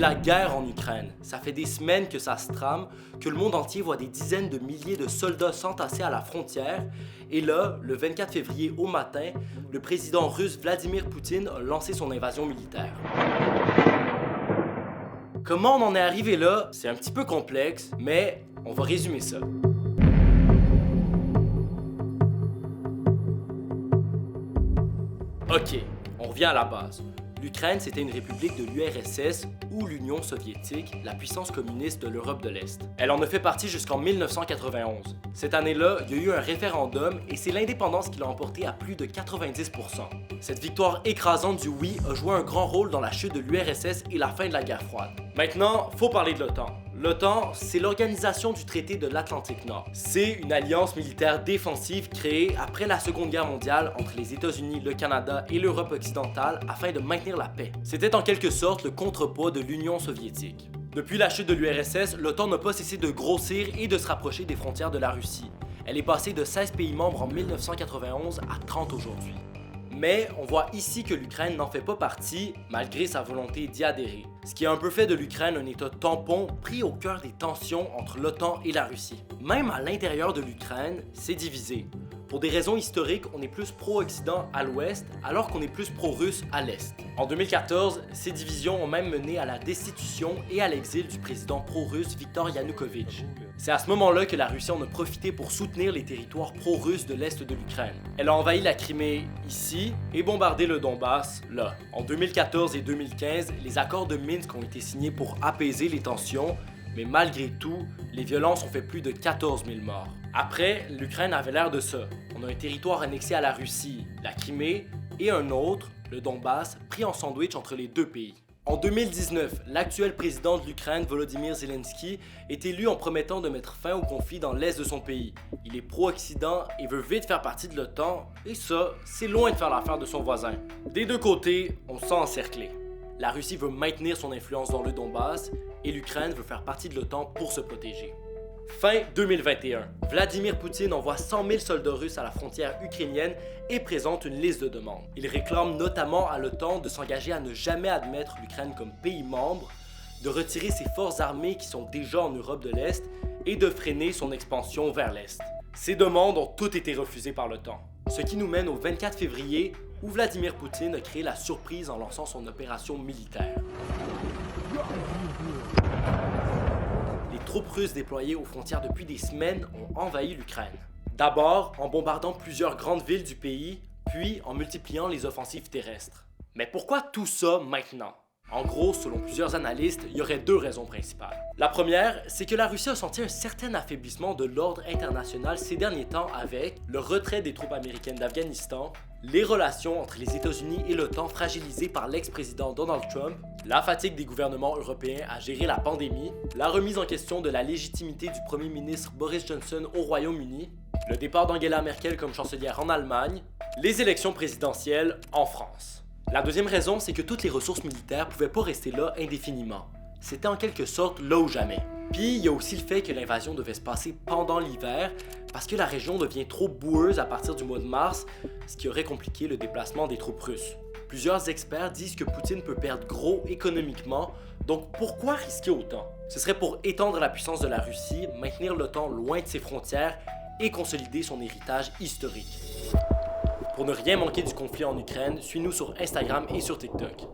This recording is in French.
la guerre en Ukraine. Ça fait des semaines que ça se trame, que le monde entier voit des dizaines de milliers de soldats s'entasser à la frontière. Et là, le 24 février au matin, le président russe Vladimir Poutine a lancé son invasion militaire. Comment on en est arrivé là, c'est un petit peu complexe, mais on va résumer ça. Ok, on revient à la base. L'Ukraine, c'était une république de l'URSS ou l'Union soviétique, la puissance communiste de l'Europe de l'Est. Elle en a fait partie jusqu'en 1991. Cette année-là, il y a eu un référendum et c'est l'indépendance qui l'a emporté à plus de 90%. Cette victoire écrasante du oui a joué un grand rôle dans la chute de l'URSS et la fin de la guerre froide. Maintenant, faut parler de l'OTAN. L'OTAN, c'est l'organisation du traité de l'Atlantique Nord. C'est une alliance militaire défensive créée après la Seconde Guerre mondiale entre les États-Unis, le Canada et l'Europe occidentale afin de maintenir la paix. C'était en quelque sorte le contrepoids de l'Union soviétique. Depuis la chute de l'URSS, l'OTAN n'a pas cessé de grossir et de se rapprocher des frontières de la Russie. Elle est passée de 16 pays membres en 1991 à 30 aujourd'hui. Mais on voit ici que l'Ukraine n'en fait pas partie, malgré sa volonté d'y adhérer. Ce qui a un peu fait de l'Ukraine un état tampon pris au cœur des tensions entre l'OTAN et la Russie. Même à l'intérieur de l'Ukraine, c'est divisé. Pour des raisons historiques, on est plus pro-Occident à l'ouest, alors qu'on est plus pro-russe à l'est. En 2014, ces divisions ont même mené à la destitution et à l'exil du président pro-russe Viktor Yanukovych. C'est à ce moment-là que la Russie en a profité pour soutenir les territoires pro-russes de l'est de l'Ukraine. Elle a envahi la Crimée ici et bombardé le Donbass là. En 2014 et 2015, les accords de Minsk ont été signés pour apaiser les tensions, mais malgré tout, les violences ont fait plus de 14 000 morts. Après, l'Ukraine avait l'air de ça. On a un territoire annexé à la Russie, la Crimée, et un autre, le Donbass, pris en sandwich entre les deux pays. En 2019, l'actuel président de l'Ukraine, Volodymyr Zelensky, est élu en promettant de mettre fin au conflit dans l'est de son pays. Il est pro-Occident et veut vite faire partie de l'OTAN, et ça, c'est loin de faire l'affaire de son voisin. Des deux côtés, on se sent encerclé. La Russie veut maintenir son influence dans le Donbass, et l'Ukraine veut faire partie de l'OTAN pour se protéger. Fin 2021, Vladimir Poutine envoie 100 000 soldats russes à la frontière ukrainienne et présente une liste de demandes. Il réclame notamment à l'OTAN de s'engager à ne jamais admettre l'Ukraine comme pays membre, de retirer ses forces armées qui sont déjà en Europe de l'Est et de freiner son expansion vers l'Est. Ces demandes ont toutes été refusées par l'OTAN. Ce qui nous mène au 24 février où Vladimir Poutine a créé la surprise en lançant son opération militaire. Les troupes russes déployées aux frontières depuis des semaines ont envahi l'Ukraine. D'abord en bombardant plusieurs grandes villes du pays, puis en multipliant les offensives terrestres. Mais pourquoi tout ça maintenant? En gros, selon plusieurs analystes, il y aurait deux raisons principales. La première, c'est que la Russie a senti un certain affaiblissement de l'ordre international ces derniers temps avec le retrait des troupes américaines d'Afghanistan, les relations entre les États-Unis et l'OTAN fragilisées par l'ex-président Donald Trump, la fatigue des gouvernements européens à gérer la pandémie, la remise en question de la légitimité du premier ministre Boris Johnson au Royaume-Uni, le départ d'Angela Merkel comme chancelière en Allemagne, les élections présidentielles en France. La deuxième raison, c'est que toutes les ressources militaires pouvaient pas rester là indéfiniment. C'était en quelque sorte là ou jamais. Puis il y a aussi le fait que l'invasion devait se passer pendant l'hiver parce que la région devient trop boueuse à partir du mois de mars, ce qui aurait compliqué le déplacement des troupes russes. Plusieurs experts disent que Poutine peut perdre gros économiquement, donc pourquoi risquer autant? Ce serait pour étendre la puissance de la Russie, maintenir l'OTAN loin de ses frontières et consolider son héritage historique. Pour ne rien manquer du conflit en Ukraine, suis-nous sur Instagram et sur TikTok.